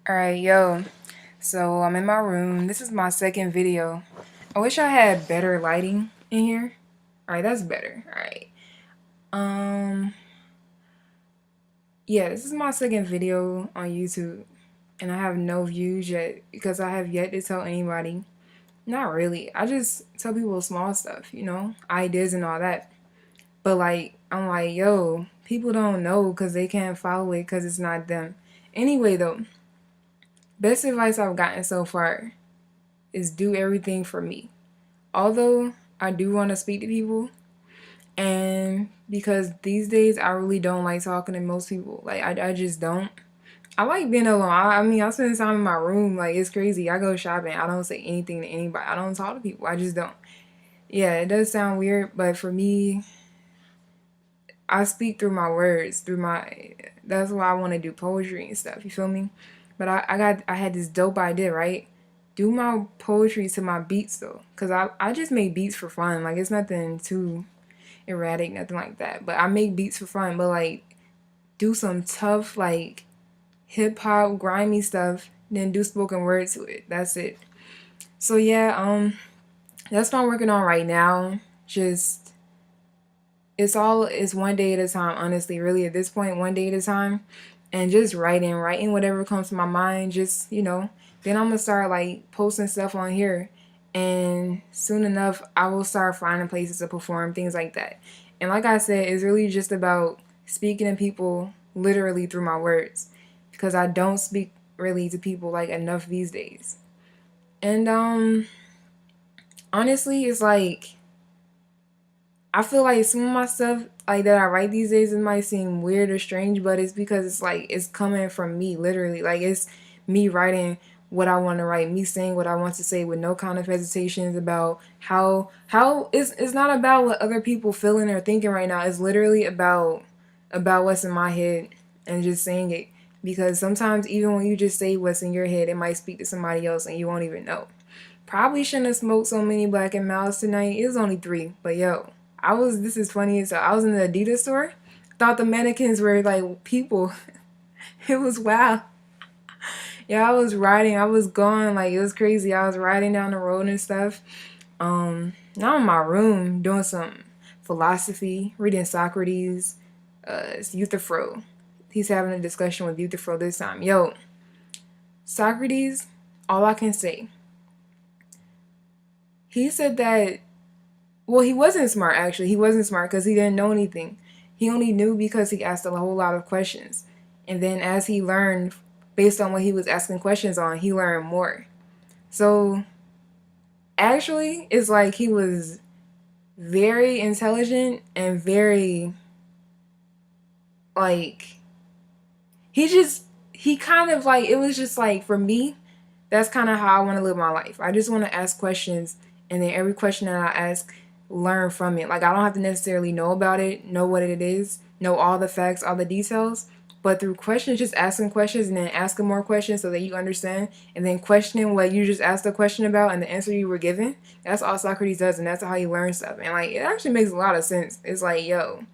Alright, yo. So I'm in my room. This is my second video. I wish I had better lighting in here. Alright, that's better. Alright. Um yeah, this is my second video on YouTube. And I have no views yet because I have yet to tell anybody. Not really. I just tell people small stuff, ideas and all that. But like I'm like, yo, people don't know because they can't follow it because it's not them. Anyway though, best advice I've gotten so far is do everything for me. Although I do want to speak to people, and because these days I really don't like talking to most people. Like, I just don't. I like being alone. I mean, I spend time in my room. Like, it's crazy. I go shopping. I don't say anything to anybody. I don't talk to people. I just don't. Yeah, it does sound weird, but for me, I speak through my words, through my. That's why I want to do poetry and stuff. You feel me? But I had this dope idea, right? Do my poetry to my beats though, cause I just make beats for fun. Like, it's nothing too erratic, nothing like that. But I make beats for fun. But like, do some tough like hip hop grimy stuff, then do spoken word to it. That's it. So yeah, that's what I'm working on right now. Just it's one day at a time. Honestly, really at this point, one day at a time, and just writing whatever comes to my mind. Just then I'm gonna start like posting stuff on here, and soon enough I will start finding places to perform things like that. And like I said, it's really just about speaking to people literally through my words, because I don't speak really to people like enough these days. And honestly, it's like I feel like some of my stuff like that I write these days, it might seem weird or strange, but it's because it's like it's coming from me, literally. Like, it's me writing what I want to write, me saying what I want to say with no kind of hesitations about how it's not about what other people feeling or thinking right now. It's literally about what's in my head and just saying it. Because sometimes even when you just say what's in your head, it might speak to somebody else and you won't even know. Probably shouldn't have smoked so many Black and Miles tonight. It was only three, but yo, this is funny. So I was in the Adidas store. Thought the mannequins were like people. It was wow. Yeah, I was riding. I was going like it was crazy. I was riding down the road and stuff. Now in my room doing some philosophy, reading Socrates. It's Euthyphro. He's having a discussion with Euthyphro this time. Yo, Socrates. All I can say. He said that. Well, he wasn't smart, actually. He wasn't smart because he didn't know anything. He only knew because he asked a whole lot of questions. And then as he learned, based on what he was asking questions on, he learned more. So actually, it's like he was very intelligent and very, like, he kind of like, it was just like, for me, that's kind of how I want to live my life. I just want to ask questions, and then every question that I ask, learn from it. Like, I don't have to necessarily know about it, know what it is, know all the facts, all the details, but through questions, just asking questions and then asking more questions so that you understand, and then questioning what you just asked the question about and the answer you were given. That's all Socrates does, and that's how you learn stuff. And like, it actually makes a lot of sense. It's like, yo,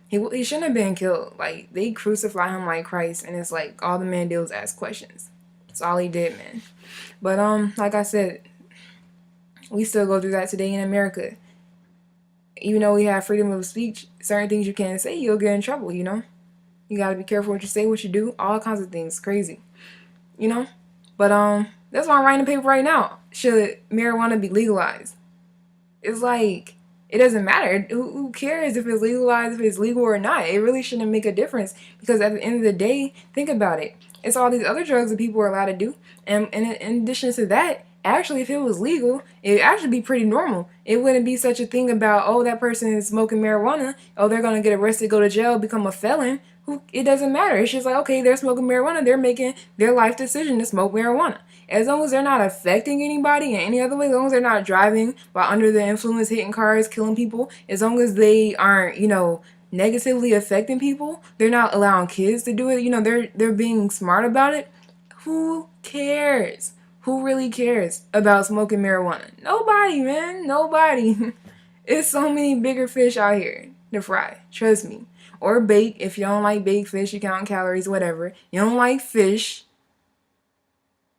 he shouldn't have been killed. Like, they crucify him like Christ, and it's like all the man did was ask questions. That's all he did, man. But like I said, we still go through that today in America. Even though we have freedom of speech, certain things you can't say, you'll get in trouble, you know? You gotta be careful what you say, what you do, all kinds of things. Crazy. You know? But that's why I'm writing a paper right now. Should marijuana be legalized? It's like, it doesn't matter. Who cares if it's legalized, if it's legal or not? It really shouldn't make a difference, because at the end of the day, think about it. It's all these other drugs that people are allowed to do. And in addition to that, actually, if it was legal, it'd actually be pretty normal. It wouldn't be such a thing about, oh, that person is smoking marijuana. Oh, they're going to get arrested, go to jail, become a felon. It doesn't matter. It's just like, okay, they're smoking marijuana. They're making their life decision to smoke marijuana. As long as they're not affecting anybody in any other way, as long as they're not driving while under the influence, hitting cars, killing people, as long as they aren't, negatively affecting people, they're not allowing kids to do it, they're being smart about it. Who cares? Who really cares about smoking marijuana? Nobody, man. Nobody. It's so many bigger fish out here to fry. Trust me. Or bake. If you don't like baked fish, you count calories, whatever. You don't like fish.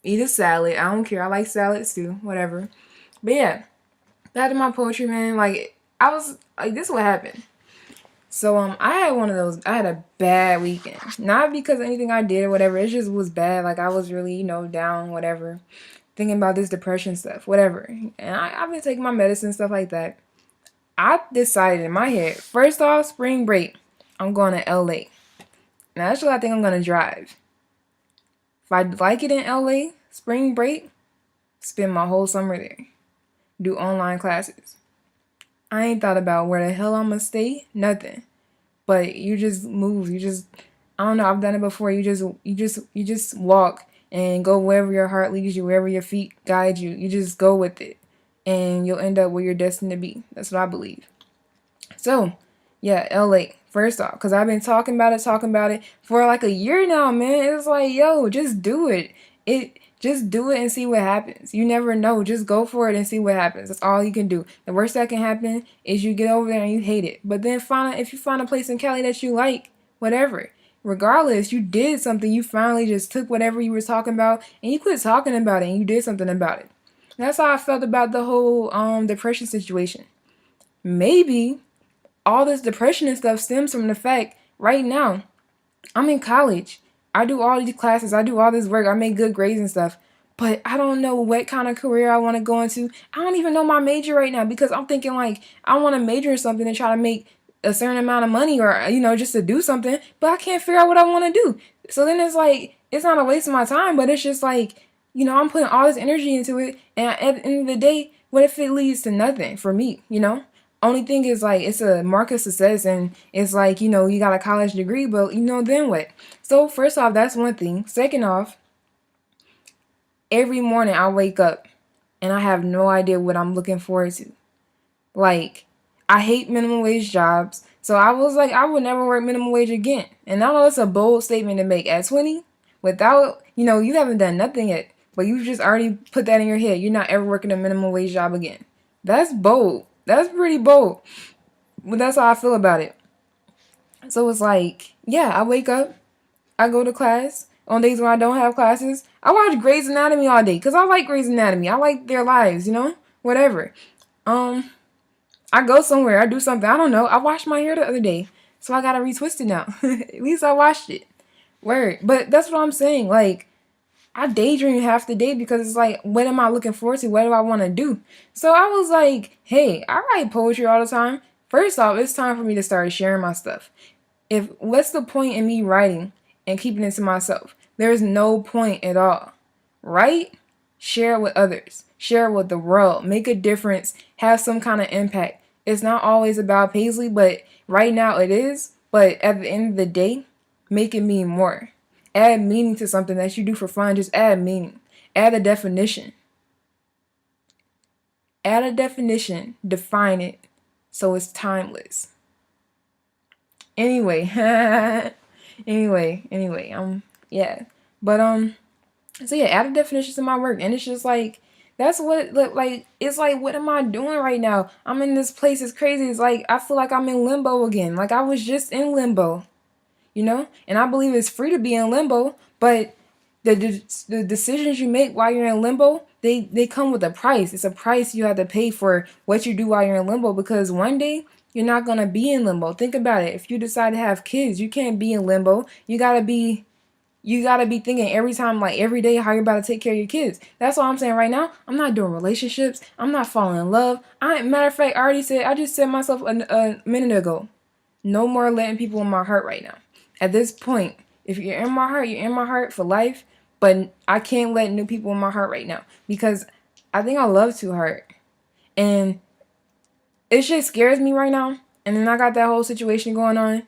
Eat a salad. I don't care. I like salads too. Whatever. But yeah, back to my poetry, man. Like I was like, this is what happened. So I had one of those. I had a bad weekend. Not because of anything I did or whatever. It just was bad. Like I was really, down, whatever. Thinking about this depression stuff, whatever. And I've been taking my medicine, stuff like that. I decided in my head, first off, spring break, I'm going to LA. Now that's what I think I'm gonna drive. If I like it in LA, spring break, spend my whole summer there. Do online classes. I ain't thought about where the hell I'm gonna stay, nothing. But you just move. You just I don't know, I've done it before. You just walk and go wherever your heart leads you, wherever your feet guide you. You just go with it. And you'll end up where you're destined to be. That's what I believe. So, yeah, LA. First off, because I've been talking about it for like a year now, man. It's like, yo, just do it. Just do it and see what happens. You never know. Just go for it and see what happens. That's all you can do. The worst that can happen is you get over there and you hate it. But then if you find a place in Cali that you like, whatever. Regardless, you did something. You finally just took whatever you were talking about and you quit talking about it and you did something about it. That's how I felt about the whole depression situation. Maybe all this depression and stuff stems from the fact right now I'm in college. I do all these classes, I do all this work, I make good grades and stuff. But I don't know what kind of career I want to go into. I don't even know my major right now because I'm thinking like I want to major in something and try to make a certain amount of money or just to do something, but I can't figure out what I want to do. So then it's like it's not a waste of my time, but it's just like, I'm putting all this energy into it and at the end of the day, what if it leads to nothing for me? Only thing is like it's a mark of success and it's like, you got a college degree, but then what? So first off, that's one thing. Second off, every morning I wake up and I have no idea what I'm looking forward to. Like, I hate minimum wage jobs. So I was like, I would never work minimum wage again. And I know it's a bold statement to make at 20 without, you haven't done nothing yet, but you just already put that in your head. You're not ever working a minimum wage job again. That's bold. That's pretty bold. But that's how I feel about it. So it's like, yeah, I wake up, I go to class. On days when I don't have classes, I watch Grey's Anatomy all day because I like Grey's Anatomy. I like their lives, whatever. I go somewhere, I do something. I don't know. I washed my hair the other day, so I gotta retwist it now. At least I washed it. Word. But that's what I'm saying. Like, I daydream half the day because it's like, what am I looking forward to? What do I want to do? So I was like, hey, I write poetry all the time. First off, it's time for me to start sharing my stuff. What's the point in me writing and keeping it to myself? There's no point at all. Write, share it with others, share it with the world, make a difference, have some kind of impact. It's not always about Paisley, but right now it is. But at the end of the day, make it mean more. Add meaning to something that you do for fun. Just add meaning. Add a definition. Add a definition. Define it so it's timeless. Anyway, yeah. But so yeah, add a definition to my work, and it's just like that's what like it's like what am I doing right now? I'm in this place. It's crazy. It's like I feel like I'm in limbo again. Like I was just in limbo. And I believe it's free to be in limbo, but the decisions you make while you're in limbo, they come with a price. It's a price you have to pay for what you do while you're in limbo, because one day you're not going to be in limbo. Think about it. If you decide to have kids, you can't be in limbo. You got to be thinking every time, like every day, how you're about to take care of your kids. That's all I'm saying right now. I'm not doing relationships. I'm not falling in love. Matter of fact, I just said myself a minute ago, no more letting people in my heart right now. At this point, if you're in my heart, you're in my heart for life. But I can't let new people in my heart right now because I think I love too hard. And it just scares me right now. And then I got that whole situation going on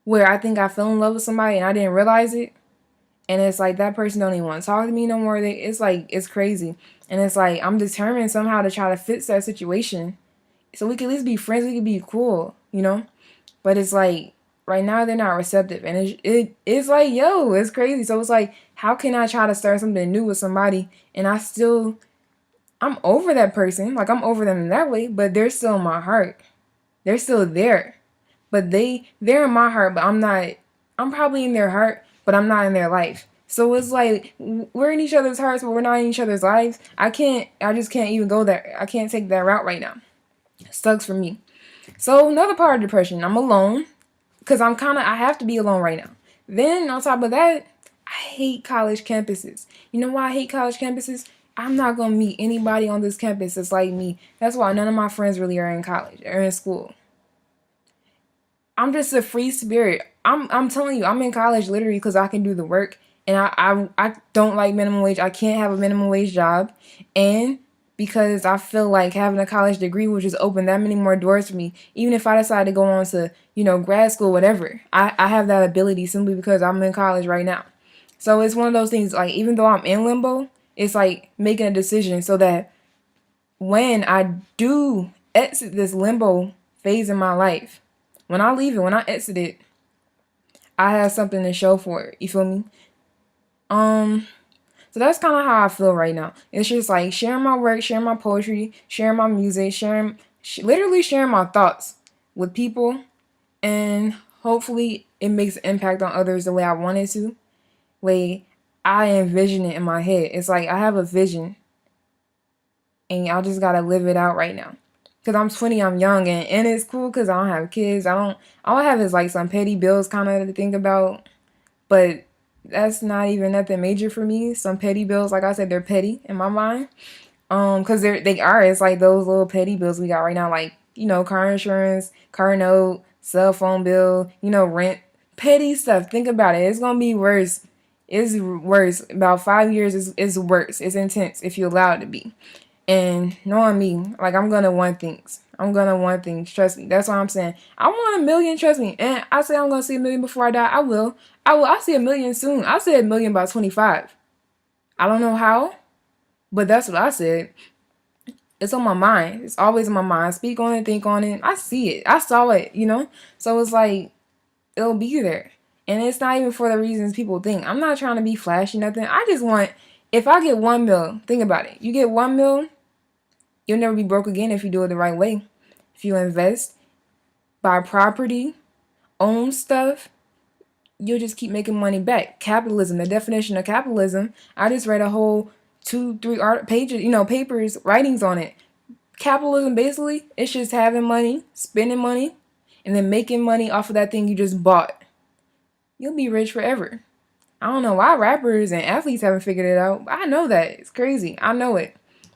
where I think I fell in love with somebody and I didn't realize it. And it's like that person don't even want to talk to me no more. It's like, it's crazy. And it's like I'm determined somehow to try to fix that situation so we can at least be friends. We can be cool, But it's like, right now they're not receptive, and it's like, yo, it's crazy. So it's like, how can I try to start something new with somebody and I'm over that person, like I'm over them in that way, but they're still in my heart. They're still there, but they're in my heart, but I'm not. I'm probably in their heart, but I'm not in their life. So it's like we're in each other's hearts, but we're not in each other's lives. I just can't even go there. I can't take that route right now. It sucks for me. So another part of depression, I'm alone because I have to be alone right now. Then on top of that, I hate college campuses. You know why I hate college campuses? I'm not gonna meet anybody on this campus that's like me. That's why none of my friends really are in college or in school. I'm just a free spirit. I'm telling you, I'm in college literally because I can do the work, and I don't like minimum wage. I can't have a minimum wage job, and because I feel like having a college degree will just open that many more doors for me. Even if I decide to go on to grad school, whatever, I have that ability simply because I'm in college right now. So it's one of those things. Like even though I'm in limbo, it's like making a decision so that when I do exit this limbo phase in my life, when I leave it, when I exit it, I have something to show for it. You feel me? Um, so that's kind of how I feel right now. It's just like sharing my work, sharing my poetry, sharing my music, literally sharing my thoughts with people, and hopefully it makes an impact on others the way I want it to. Way I envision it in my head. It's like I have a vision, and I just gotta live it out right now. Cause I'm 20, I'm young, and it's cool cause I don't have kids. All I have is like some petty bills kind of to think about, but that's not even nothing major for me. Some petty bills, like I said, they're petty in my mind. Cause they are. It's like those little petty bills we got right now, like car insurance, car note, cell phone bill, rent, petty stuff. Think about it. It's gonna be worse. It's worse. About 5 years is worse. It's intense if you allow it to be. And knowing me, like I'm gonna want things. I'm gonna want things. Trust me. That's what I'm saying. I want a million. Trust me. And I say I'm gonna see a million before I die. I will. I will. I'll see a million soon. I said a million by 25. I don't know how, but that's what I said. It's on my mind. It's always on my mind. Speak on it. Think on it. I see it. I saw it. So it's like it'll be there. And it's not even for the reasons people think. I'm not trying to be flashy. Nothing. I just want. If I get 1 mil, think about it. You get 1 mil. You'll never be broke again if you do it the right way. If you invest, buy property, own stuff, you'll just keep making money back. Capitalism, the definition of capitalism, I just read a whole 2-3 art pages, papers, writings on it. Capitalism basically, it's just having money, spending money, and then making money off of that thing you just bought. You'll be rich forever. I don't know why rappers and athletes haven't figured it out. I know that. It's crazy. I know it.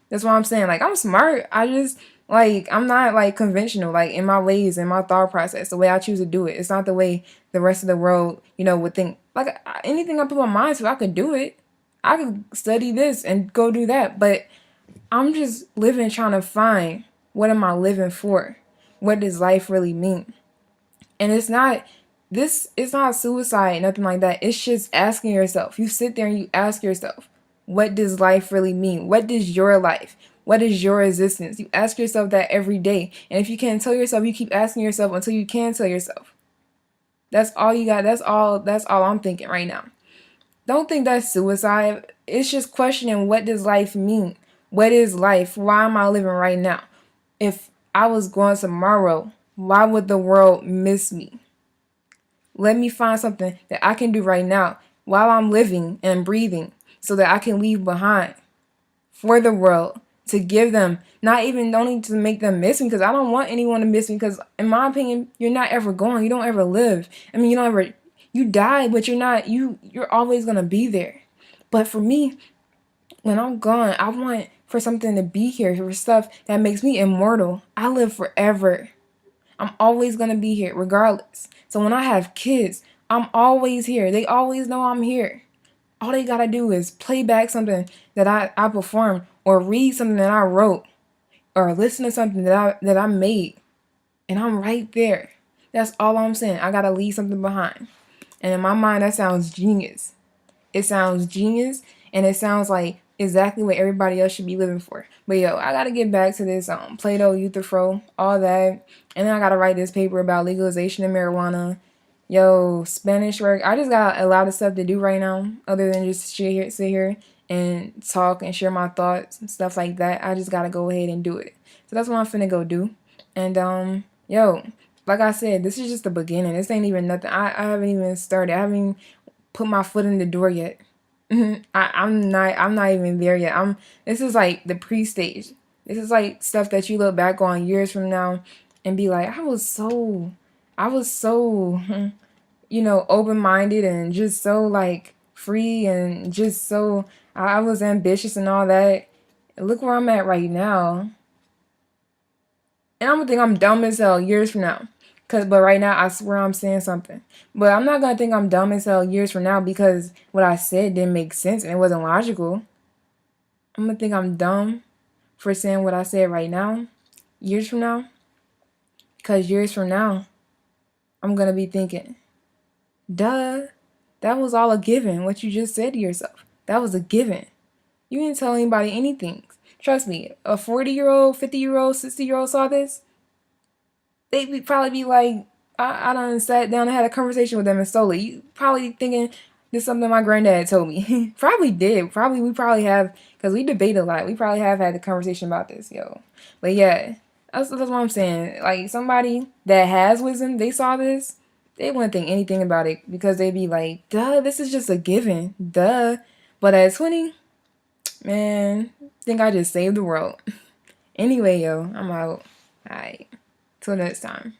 That's what I'm saying. Like, I'm smart. I just, like, I'm not, like, conventional, like, in my ways, in my thought process, the way I choose to do it. It's not the way the rest of the world, would think. Like, anything I put my mind to, I could do it. I could study this and go do that. But I'm just living, trying to find, what am I living for? What does life really mean? And it's not suicide, nothing like that. It's just asking yourself. You sit there and you ask yourself, what does life really mean? What is your life? What is your existence? You ask yourself that every day. And if you can't tell yourself, you keep asking yourself until you can tell yourself. That's all you got. That's all I'm thinking right now. Don't think that's suicide. It's just questioning, what does life mean? What is life? Why am I living right now? If I was going tomorrow, why would the world miss me? Let me find something that I can do right now while I'm living and breathing so that I can leave behind for the world to give them, not even only to make them miss me, because I don't want anyone to miss me, because in my opinion, you're not ever gone. You don't ever live. I mean, you die, but you're always going to be there. But for me, when I'm gone, I want for something to be here, for stuff that makes me immortal. I live forever. I'm always going to be here regardless. So when I have kids, I'm always here. They always know I'm here. All they got to do is play back something that I performed, or read something that I wrote, or listen to something that I made, and I'm right there. That's all I'm saying. I got to leave something behind. And in my mind, that sounds genius. It sounds genius, and it sounds like exactly what everybody else should be living for. But yo, I gotta get back to this Plato, Euthyphro, all that, and then I gotta write this paper about legalization of marijuana. Yo, Spanish work. I just got a lot of stuff to do right now, other than just sit here and talk and share my thoughts and stuff like that. I just gotta go ahead and do it. So that's what I'm finna go do. And yo, like I said, this is just the beginning. This ain't even nothing. I haven't even started. I haven't even put my foot in the door yet. I'm not even there yet. This is like the pre-stage. This is like stuff that you look back on years from now and be like, I was so open-minded and just so like free and just so I was ambitious and all that. Look where I'm at right now. And I'm gonna think I'm dumb as hell years from now. But right now I swear I'm saying something. But I'm not gonna think I'm dumb as hell years from now because what I said didn't make sense and it wasn't logical. I'm gonna think I'm dumb for saying what I said right now, years from now. Cause years from now, I'm gonna be thinking, duh, that was all a given. What you just said to yourself. That was a given. You didn't tell anybody anything. Trust me, a 40-year-old, 50-year-old, 60-year-old saw this, they'd probably be like, I done sat down and had a conversation with them and stole it. You probably thinking this is something my granddad told me. Probably did. We probably have, because we debate a lot. We probably have had the conversation about this, yo. But yeah, that's what I'm saying. Like, somebody that has wisdom, they saw this, they wouldn't think anything about it because they'd be like, duh, this is just a given. Duh. But at 20, man, I think I just saved the world. Anyway, yo, I'm out. Alright. Till next time.